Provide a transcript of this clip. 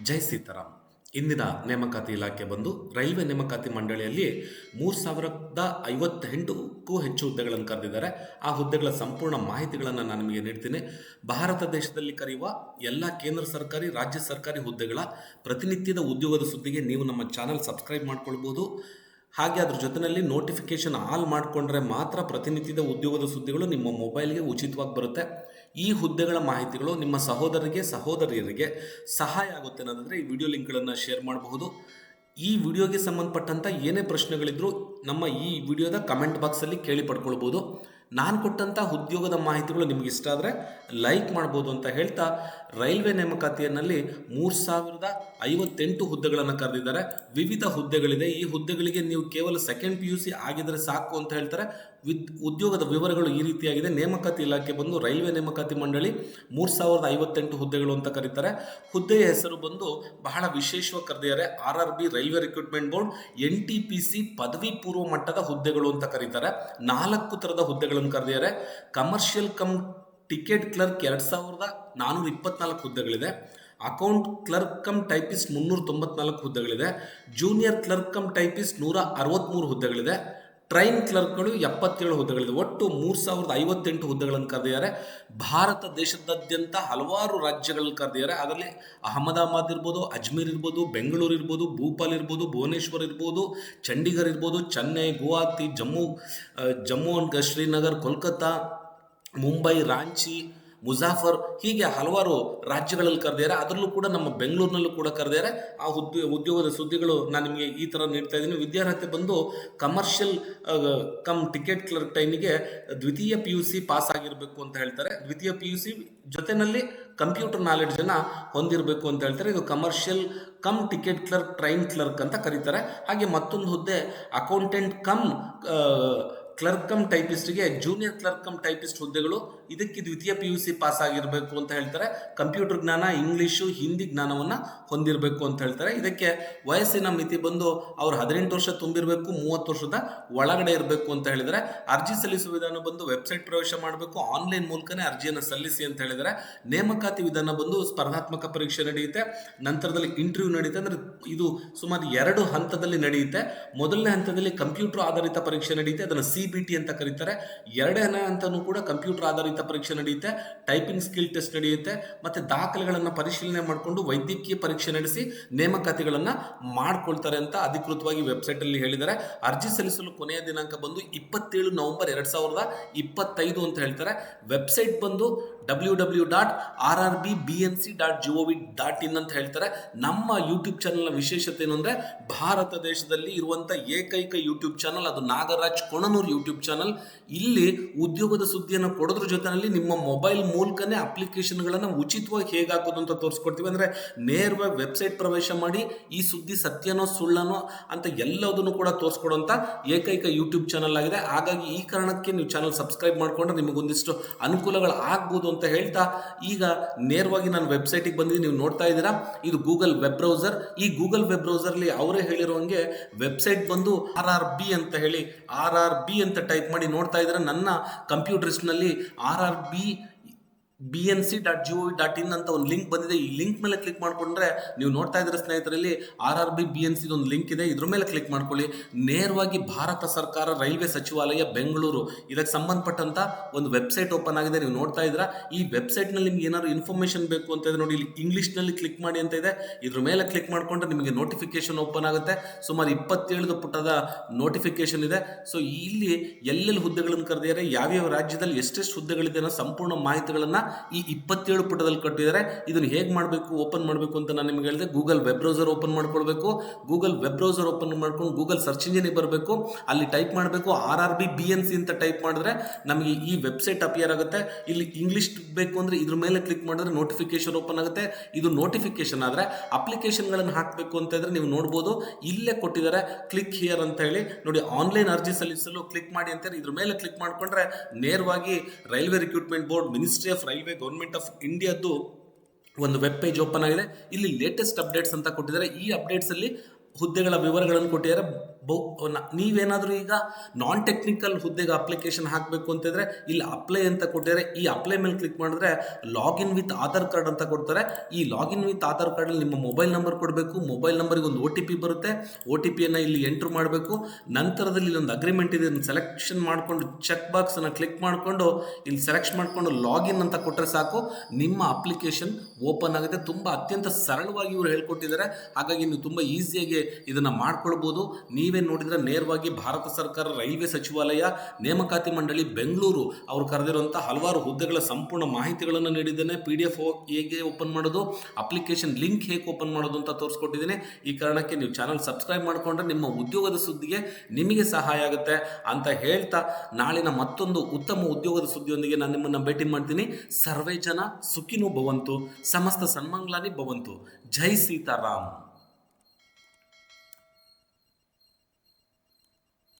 ಜೈ ಸೀತಾರಾಮ್. ಇಂದಿನ ನೇಮಕಾತಿ ಇಲಾಖೆ ಬಂದು ರೈಲ್ವೆ ನೇಮಕಾತಿ ಮಂಡಳಿಯಲ್ಲಿ 3058ಕ್ಕೂ ಹೆಚ್ಚು ಹುದ್ದೆಗಳನ್ನು ಕರೆದಿದ್ದಾರೆ. ಆ ಹುದ್ದೆಗಳ ಸಂಪೂರ್ಣ ಮಾಹಿತಿಗಳನ್ನು ನಾನು ನಿಮಗೆ ನೀಡ್ತೀನಿ. ಭಾರತ ದೇಶದಲ್ಲಿ ಕರೆಯುವ ಎಲ್ಲ ಕೇಂದ್ರ ಸರ್ಕಾರಿ, ರಾಜ್ಯ ಸರ್ಕಾರಿ ಹುದ್ದೆಗಳ ಪ್ರತಿನಿತ್ಯದ ಉದ್ಯೋಗದ ಸುದ್ದಿಗೆ ನೀವು ನಮ್ಮ ಚಾನಲ್ ಸಬ್ಸ್ಕ್ರೈಬ್ ಮಾಡ್ಕೊಳ್ಬೋದು. ಹಾಗೆ ಅದ್ರ ಜೊತೆಯಲ್ಲಿ ನೋಟಿಫಿಕೇಶನ್ ಆಲ್ ಮಾಡಿಕೊಂಡ್ರೆ ಮಾತ್ರ ಪ್ರತಿನಿತ್ಯದ ಉದ್ಯೋಗದ ಸುದ್ದಿಗಳು ನಿಮ್ಮ ಮೊಬೈಲ್ಗೆ ಉಚಿತವಾಗಿ ಬರುತ್ತೆ. ಈ ಹುದ್ದೆಗಳ ಮಾಹಿತಿಗಳು ನಿಮ್ಮ ಸಹೋದರರಿಗೆ, ಸಹೋದರಿಯರಿಗೆ ಸಹಾಯ ಆಗುತ್ತೆ ಅನ್ನೋದಾದರೆ ಈ ವಿಡಿಯೋ ಲಿಂಕ್ಗಳನ್ನು ಶೇರ್ ಮಾಡಬಹುದು. ಈ ವಿಡಿಯೋಗೆ ಸಂಬಂಧಪಟ್ಟಂಥ ಏನೇ ಪ್ರಶ್ನೆಗಳಿದ್ರೂ ನಮ್ಮ ಈ ವಿಡಿಯೋದ ಕಮೆಂಟ್ ಬಾಕ್ಸಲ್ಲಿ ಕೇಳಿ ಪಡ್ಕೊಳ್ಬೋದು. ನಾನು ಕೊಟ್ಟಂಥ ಉದ್ಯೋಗದ ಮಾಹಿತಿಗಳು ನಿಮ್ಗೆ ಇಷ್ಟ ಆದರೆ ಲೈಕ್ ಮಾಡ್ಬೋದು ಅಂತ ಹೇಳ್ತಾ, ರೈಲ್ವೆ ನೇಮಕಾತಿಯಲ್ಲಿ 3058 ಹುದ್ದೆಗಳನ್ನು ಕರೆದಿದ್ದಾರೆ. ವಿವಿಧ ಹುದ್ದೆಗಳಿದೆ. ಈ ಹುದ್ದೆಗಳಿಗೆ ನೀವು ಕೇವಲ ಸೆಕೆಂಡ್ PUC ಆಗಿದ್ರೆ ಸಾಕು ಅಂತ ಹೇಳ್ತಾರೆ. ಉದ್ಯೋಗದ ವಿವರಗಳು ಈ ರೀತಿಯಾಗಿದೆ. ನೇಮಕಾತಿ ಇಲಾಖೆ ಬಂದು ರೈಲ್ವೆ ನೇಮಕಾತಿ ಮಂಡಳಿ 3058 ಹುದ್ದೆಗಳು ಅಂತ ಕರೀತಾರೆ. ಹುದ್ದೆಯ ಹೆಸರು ಬಂದು ಬಹಳ ವಿಶೇಷವಾಗಿ ಕರೆದಿದ್ದಾರೆ. RRB railway recruitment board NTPC ಪದವಿ ಪೂರ್ವ ಮಟ್ಟದ ಹುದ್ದೆಗಳು ಅಂತ ಕರೀತಾರೆ. 4 ಥರದ ಹುದ್ದೆಗಳನ್ನು ಕರೆದಿದ್ದಾರೆ. ಕಮರ್ಷಿಯಲ್ ಕಮ್ ಟಿಕೆಟ್ ಕ್ಲರ್ಕ್ 2424 ಹುದ್ದೆಗಳಿದೆ. ಅಕೌಂಟ್ ಕ್ಲರ್ಕ್ ಕಮ್ ಟೈಪಿಸ್ಟ್ 394 ಹುದ್ದೆಗಳಿದೆ. ಜೂನಿಯರ್ ಕ್ಲರ್ಕ್ ಕಮ್ ಟೈಪಿಸ್ಟ್ 163 ಹುದ್ದೆಗಳಿದೆ. ಟ್ರೈನ್ ಕ್ಲರ್ಕ್ಗಳು 77 ಹುದ್ದೆಗಳಿದೆ. ಒಟ್ಟು 3058 ಹುದ್ದೆಗಳನ್ನು ಕರೆದಿದ್ದಾರೆ. ಭಾರತ ದೇಶದಾದ್ಯಂತ ಹಲವಾರು ರಾಜ್ಯಗಳಲ್ಲಿ ಕರೆದಿದ್ದಾರೆ. ಅದರಲ್ಲಿ ಅಹಮದಾಬಾದ್ ಇರ್ಬೋದು, ಅಜ್ಮೀರ್ ಇರ್ಬೋದು, ಬೆಂಗಳೂರು ಇರ್ಬೋದು, ಭೂಪಾಲ್ ಇರ್ಬೋದು, ಭುವನೇಶ್ವರ್ ಇರ್ಬೋದು, ಚಂಡೀಗಢ ಇರ್ಬೋದು, ಚೆನ್ನೈ, ಗುವಾಹತಿ, ಜಮ್ಮು ಅಂಡ್ ಶ್ರೀನಗರ್, ಕೋಲ್ಕತ್ತಾ, ಮುಂಬೈ, ರಾಂಚಿ, ಮುಜಾಫರ್, ಹೀಗೆ ಹಲವಾರು ರಾಜ್ಯಗಳಲ್ಲಿ ಕರೆದಿದ್ದಾರೆ. ಅದರಲ್ಲೂ ಕೂಡ ನಮ್ಮ ಬೆಂಗಳೂರಿನಲ್ಲೂ ಕೂಡ ಕರೆದಿದ್ದಾರೆ. ಆ ಉದ್ಯೋಗದ ಸುದ್ದಿಗಳು ನಾನು ನಿಮಗೆ ಈ ಥರ ನೀಡ್ತಾ ಇದ್ದೀನಿ. ವಿದ್ಯಾರ್ಹತೆ ಬಂದು ಕಮರ್ಷಿಯಲ್ ಕಮ್ ಟಿಕೆಟ್ ಕ್ಲರ್ಕ್ ಟೈಮಿಗೆ ದ್ವಿತೀಯ PUC ಪಾಸ್ ಆಗಿರಬೇಕು ಅಂತ ಹೇಳ್ತಾರೆ. ದ್ವಿತೀಯ PUC ಜೊತೆಯಲ್ಲಿ ಕಂಪ್ಯೂಟರ್ ನಾಲೆಡ್ಜನ್ನು ಹೊಂದಿರಬೇಕು ಅಂತ ಹೇಳ್ತಾರೆ. ಇದು commercial cum ticket clerk, train clerk ಅಂತ ಕರೀತಾರೆ. ಹಾಗೆ ಮತ್ತೊಂದು ಹುದ್ದೆ ಅಕೌಂಟೆಂಟ್ ಕಮ್ ಕ್ಲರ್ಕ್ ಕಮ್ ಟೈಪಿಸ್ಟ್ಗೆ ಜೂನಿಯರ್ ಕ್ಲರ್ಕ್ ಕಮ್ ಟೈಪಿಸ್ಟ್ ಹುದ್ದೆಗಳು. ಇದಕ್ಕೆ ದ್ವಿತೀಯ PUC ಪಾಸ್ ಆಗಿರಬೇಕು ಅಂತ ಹೇಳ್ತಾರೆ. ಕಂಪ್ಯೂಟರ್ ಜ್ಞಾನ, ಇಂಗ್ಲೀಷು, ಹಿಂದಿ ಜ್ಞಾನವನ್ನು ಹೊಂದಿರಬೇಕು ಅಂತ ಹೇಳ್ತಾರೆ. ಇದಕ್ಕೆ ವಯಸ್ಸಿನ ಮಿತಿ ಬಂದು ಅವರು 18 ವರ್ಷ ತುಂಬಿರಬೇಕು, 30 ವರ್ಷದ ಒಳಗಡೆ ಇರಬೇಕು ಅಂತ ಹೇಳಿದರೆ. ಅರ್ಜಿ ಸಲ್ಲಿಸುವ ವಿಧಾನ ಬಂದು ವೆಬ್ಸೈಟ್ ಪ್ರವೇಶ ಮಾಡಬೇಕು, ಆನ್ಲೈನ್ ಮೂಲಕನೇ ಅರ್ಜಿಯನ್ನು ಸಲ್ಲಿಸಿ ಅಂತ ಹೇಳಿದರೆ. ನೇಮಕಾತಿ ವಿಧಾನ ಬಂದು ಸ್ಪರ್ಧಾತ್ಮಕ ಪರೀಕ್ಷೆ ನಡೆಯುತ್ತೆ, ನಂತರದಲ್ಲಿ ಇಂಟರ್ವ್ಯೂ ನಡೆಯುತ್ತೆ. ಅಂದರೆ ಇದು ಸುಮಾರು 2 ಹಂತದಲ್ಲಿ ನಡೆಯುತ್ತೆ. ಮೊದಲನೇ ಹಂತದಲ್ಲಿ ಕಂಪ್ಯೂಟರ್ ಆಧಾರಿತ ಪರೀಕ್ಷೆ ನಡೆಯುತ್ತೆ, ಅದನ್ನು CBT ಅಂತ ಕರೀತಾರೆ. ಎರಡನೇ ಹಂತನೂ ಕೂಡ ಕಂಪ್ಯೂಟರ್ ಆಧಾರಿತ ಪರೀಕ್ಷೆ ನಡೆಯುತ್ತೆ, ಟೈಪಿಂಗ್ ಸ್ಕಿಲ್ ಟೆಸ್ಟ್ ನಡೆಯುತ್ತೆ, ಮತ್ತೆ ದಾಖಲೆಗಳನ್ನು ಪರಿಶೀಲನೆ ಮಾಡಿಕೊಂಡು ವೈದ್ಯಕೀಯ ಪರೀಕ್ಷೆ ನಡೆಸಿ ನೇಮಕಾತಿಗಳನ್ನು ಮಾಡ್ಕೊಳ್ತಾರೆ ಅಂತ ಅಧಿಕೃತವಾಗಿ ವೆಬ್ಸೈಟ್ ಅಲ್ಲಿ ಹೇಳಿದ್ದಾರೆ. ಅರ್ಜಿ ಸಲ್ಲಿಸಲು ಕೊನೆಯ ದಿನಾಂಕ ಬಂದು 27 ನವೆಂಬರ್ 2025 ಅಂತ ಹೇಳ್ತಾರೆ. ವೆಬ್ಸೈಟ್ ಬಂದು www.rrbnc.gov.in ಅಂತ ಹೇಳ್ತಾರೆ. ನಮ್ಮ ಯೂಟ್ಯೂಬ್ ಚಾನಲ್ನ ವಿಶೇಷತೆ ಏನು ಅಂದರೆ, ಭಾರತ ದೇಶದಲ್ಲಿ ಇರುವಂಥ ಏಕೈಕ ಯೂಟ್ಯೂಬ್ ಚಾನಲ್ ಅದು ನಾಗರಾಜ್ ಕೊಣನೂರ್ ಯೂಟ್ಯೂಬ್ ಚಾನಲ್. ಇಲ್ಲಿ ಉದ್ಯೋಗದ ಸುದ್ದಿಯನ್ನು ಕೊಡೋದ್ರ ಜೊತೆಯಲ್ಲಿ ನಿಮ್ಮ ಮೊಬೈಲ್ ಮೂಲಕನೇ ಅಪ್ಲಿಕೇಶನ್ಗಳನ್ನು ಉಚಿತವಾಗಿ ಹೇಗೆ ಹಾಕೋದು ಅಂತ ತೋರಿಸ್ಕೊಡ್ತೀವಿ. ಅಂದರೆ ನೇರವಾಗಿ ವೆಬ್ಸೈಟ್ ಪ್ರವೇಶ ಮಾಡಿ ಈ ಸುದ್ದಿ ಸತ್ಯನೋ ಸುಳ್ಳನೋ ಅಂತ ಎಲ್ಲದನ್ನು ಕೂಡ ತೋರಿಸ್ಕೊಡುವಂಥ ಏಕೈಕ ಯೂಟ್ಯೂಬ್ ಚಾನಲ್ ಆಗಿದೆ. ಹಾಗಾಗಿ ಈ ಕಾರಣಕ್ಕೆ ನೀವು ಚಾನಲ್ ಸಬ್ಸ್ಕ್ರೈಬ್ ಮಾಡಿಕೊಂಡ್ರೆ ನಿಮಗೊಂದಿಷ್ಟು ಅನುಕೂಲಗಳು ಆಗ್ಬೋದು ಅಂತ ಹೇಳ್ತಾ, ಈಗ ನೇರವಾಗಿ ನಾನು ವೆಬ್ಸೈಟಿಗೆ ಬಂದು ನೀವು ನೋಡ್ತಾ ಇದ್ದೀರಾ. ಇದು ಗೂಗಲ್ ವೆಬ್ ಬ್ರೌಸರ್. ಈ ಗೂಗಲ್ ವೆಬ್ ಬ್ರೌಸರ್ಲಿ ಅವರೇ ಹೇಳಿರುವಂಗೆ ವೆಬ್ಸೈಟ್ ಬಂದು RRB ಅಂತ ಹೇಳಿ RRB ಅಂತ ಟೈಪ್ ಮಾಡಿ ನೋಡ್ತಾ ಇದ್ರೆ ನನ್ನ ಕಂಪ್ಯೂಟರ್ಸ್ನಲ್ಲಿ RRBBNC.gov.in ಅಂತ ಒಂದು ಲಿಂಕ್ ಬಂದಿದೆ. ಈ ಲಿಂಕ್ ಮೇಲೆ ಕ್ಲಿಕ್ ಮಾಡಿಕೊಂಡ್ರೆ ನೀವು ನೋಡ್ತಾ ಇದ್ರೆ ಸ್ನೇಹಿತರಲ್ಲಿ RRB BNC ಒಂದು ಲಿಂಕ್ ಇದೆ. ಇದ್ರ ಮೇಲೆ ಕ್ಲಿಕ್ ಮಾಡ್ಕೊಳ್ಳಿ. ನೇರವಾಗಿ ಭಾರತ ಸರ್ಕಾರ ರೈಲ್ವೆ ಸಚಿವಾಲಯ ಬೆಂಗಳೂರು ಇದಕ್ಕೆ ಸಂಬಂಧಪಟ್ಟಂತ ಒಂದು ವೆಬ್ಸೈಟ್ ಓಪನ್ ಆಗಿದೆ. ನೀವು ನೋಡ್ತಾ ಇದ್ರ ಈ ವೆಬ್ಸೈಟ್ನಲ್ಲಿ ನಿಮ್ಗೆ ಏನಾದ್ರು ಇನ್ಫಾರ್ಮೇಶನ್ ಬೇಕು ಅಂತ ಇದೆ ನೋಡಿ, ಇಲ್ಲಿ ಇಂಗ್ಲೀಷ್ನಲ್ಲಿ ಕ್ಲಿಕ್ ಮಾಡಿ ಅಂತ ಇದೆ. ಇದ್ರ ಮೇಲೆ ಕ್ಲಿಕ್ ಮಾಡಿಕೊಂಡ್ರೆ ನಿಮಗೆ ನೋಟಿಫಿಕೇಶನ್ ಓಪನ್ ಆಗುತ್ತೆ. ಸುಮಾರು 27 ಪುಟದ ನೋಟಿಫಿಕೇಶನ್ ಇದೆ. ಸೊ ಇಲ್ಲಿ ಎಲ್ಲೆಲ್ಲಿ ಹುದ್ದೆಗಳನ್ನು ಕರೆದಿದ್ದಾರೆ, ಯಾವ್ಯಾವ ರಾಜ್ಯದಲ್ಲಿ ಎಷ್ಟೆಷ್ಟು ಹುದ್ದೆಗಳಿದೆ ಅನ್ನೋ ಸಂಪೂರ್ಣ ಮಾಹಿತಿಗಳನ್ನು ಈ 27 ಪುಟದಲ್ಲಿ ಕೊಟ್ಟಿದ್ದಾರೆ. ಇದನ್ನು ಹೇಗೆ ಮಾಡಬೇಕು, ಓಪನ್ ಮಾಡಬೇಕು ಅಂತ ನಾನು ನಿಮ್ಗೆ ಹೇಳಿದೆ. ಗೂಗಲ್ ವೆಬ್ ಬ್ರೌಸರ್ ಓಪನ್ ಮಾಡ್ಕೊಳ್ಬೇಕು. ಗೂಗಲ್ ವೆಬ್ ಬ್ರೌಸರ್ ಓಪನ್ ಮಾಡ್ಕೊಂಡು ಗೂಗಲ್ ಸರ್ಚ್ ಇಂಜಿನಿಗೆ ಬರಬೇಕು. ಅಲ್ಲಿ ಟೈಪ್ ಮಾಡಬೇಕು RRB BNC ಅಂತ ಟೈಪ್ ಮಾಡಿದ್ರೆ ನಮಗೆ ಈ ವೆಬ್ಸೈಟ್ ಅಪಿಯರ್ ಆಗುತ್ತೆ. ಇಲ್ಲಿ ಇಂಗ್ಲಿಷ್ ಬೇಕು ಅಂದರೆ ಇದ್ರ ಮೇಲೆ ಕ್ಲಿಕ್ ಮಾಡಿದ್ರೆ ನೋಟಿಫಿಕೇಶನ್ ಓಪನ್ ಆಗುತ್ತೆ. ಇದು ನೋಟಿಫಿಕೇಶನ್ ಆದರೆ ಅಪ್ಲಿಕೇಶನ್ಗಳನ್ನು ಹಾಕಬೇಕು ಅಂತ ಇದ್ರೆ ನೀವು ನೋಡ್ಬೋದು, ಇಲ್ಲೇ ಕೊಟ್ಟಿದ್ದಾರೆ ಕ್ಲಿಕ್ ಹಿಯರ್ ಅಂತ ಹೇಳಿ ನೋಡಿ. ಆನ್ಲೈನ್ ಅರ್ಜಿ ಸಲ್ಲಿಸಲು ಕ್ಲಿಕ್ ಮಾಡಿ ಅಂತಾರೆ. ಇದ್ರ ಮೇಲೆ ಕ್ಲಿಕ್ ಮಾಡಿಕೊಂಡ್ರೆ ನೇರವಾಗಿ railway recruitment board, ministry of railway, government of ಇಂಡಿಯಾದ್ದು ಒಂದು ವೆಬ್ ಪೇಜ್ ಓಪನ್ ಆಗಿದೆ. ಇಲ್ಲಿ ಲೇಟೆಸ್ಟ್ ಅಪ್ಡೇಟ್ಸ್ ಅಂತ ಕೊಟ್ಟಿದ್ದಾರೆ. ಈ ಅಪ್ಡೇಟ್ಸ್ ಅಲ್ಲಿ ಹುದ್ದೆಗಳ ವಿವರಗಳನ್ನು ಕೊಟ್ಟಿದ್ದಾರೆ. ನೀವೇನಾದರೂ ಈಗ ನಾನ್ ಟೆಕ್ನಿಕಲ್ ಹುದ್ದೆಗೆ ಅಪ್ಲಿಕೇಶನ್ ಹಾಕಬೇಕು ಅಂತಿದ್ರೆ ಇಲ್ಲಿ ಅಪ್ಲೈ ಅಂತ ಕೊಟ್ಟಿದ್ದಾರೆ. ಈ ಅಪ್ಲೈ ಮೇಲೆ ಕ್ಲಿಕ್ ಮಾಡಿದ್ರೆ ಲಾಗಿನ್ ವಿತ್ ಆಧಾರ್ ಕಾರ್ಡ್ ಅಂತ ಕೊಡ್ತಾರೆ. ಈ ಲಾಗಿನ್ ವಿತ್ ಆಧಾರ್ ಕಾರ್ಡಲ್ಲಿ ನಿಮ್ಮ ಮೊಬೈಲ್ ನಂಬರ್ ಕೊಡಬೇಕು. ಮೊಬೈಲ್ ನಂಬರಿಗೆ ಒಂದು OTP ಬರುತ್ತೆ. OTPಯನ್ನು ಇಲ್ಲಿ ಎಂಟ್ರ್ ಮಾಡಬೇಕು. ನಂತರದಲ್ಲಿ ಇಲ್ಲೊಂದು ಅಗ್ರಿಮೆಂಟ್ ಇದೆ, ಸೆಲೆಕ್ಷನ್ ಮಾಡಿಕೊಂಡು ಚೆಕ್ ಬಾಕ್ಸನ್ನು ಕ್ಲಿಕ್ ಮಾಡಿಕೊಂಡು ಇಲ್ಲಿ ಸೆಲೆಕ್ಷನ್ ಮಾಡಿಕೊಂಡು ಲಾಗಿನ್ ಅಂತ ಕೊಟ್ಟರೆ ಸಾಕು, ನಿಮ್ಮ ಅಪ್ಲಿಕೇಶನ್ ಓಪನ್ ಆಗುತ್ತೆ. ತುಂಬ ಅತ್ಯಂತ ಸರಳವಾಗಿ ಇವರು ಹೇಳ್ಕೊಟ್ಟಿದ್ದಾರೆ. ಹಾಗಾಗಿ ನೀವು ತುಂಬ ಈಸಿಯಾಗಿ ಇದನ್ನು ಮಾಡ್ಕೊಳ್ಬೋದು. ನೀವೇ ನೋಡಿದರೆ ನೇರವಾಗಿ ಭಾರತ ಸರ್ಕಾರ ರೈಲ್ವೆ ಸಚಿವಾಲಯ ನೇಮಕಾತಿ ಮಂಡಳಿ ಬೆಂಗಳೂರು ಅವರು ಕರೆದಿರುವಂಥ ಹಲವಾರು ಹುದ್ದೆಗಳ ಸಂಪೂರ್ಣ ಮಾಹಿತಿಗಳನ್ನು ನೀಡಿದ್ದೇನೆ. PDF ಹೇಗೆ ಓಪನ್ ಮಾಡೋದು, ಅಪ್ಲಿಕೇಶನ್ ಲಿಂಕ್ ಹೇಗೆ ಓಪನ್ ಮಾಡೋದು ಅಂತ ತೋರಿಸ್ಕೊಟ್ಟಿದ್ದೀನಿ. ಈ ಕಾರಣಕ್ಕೆ ನೀವು ಚಾನಲ್ ಸಬ್ಸ್ಕ್ರೈಬ್ ಮಾಡಿಕೊಂಡ್ರೆ ನಿಮ್ಮ ಉದ್ಯೋಗದ ಸುದ್ದಿಗೆ ನಿಮಗೆ ಸಹಾಯ ಆಗುತ್ತೆ ಅಂತ ಹೇಳ್ತಾ, ನಾಳಿನ ಮತ್ತೊಂದು ಉತ್ತಮ ಉದ್ಯೋಗದ ಸುದ್ದಿಯೊಂದಿಗೆ ನಾನು ನಿಮ್ಮನ್ನು ಭೇಟಿ ಮಾಡ್ತೀನಿ. ಸರ್ವೇ ಜನ ಸುಖಿನೋ ಭವಂತು, ಸಮಸ್ತ ಸನ್ಮಂಗ್ಲಾನಿ ಭವಂತು. ಜೈ ಸೀತಾರಾಮ್.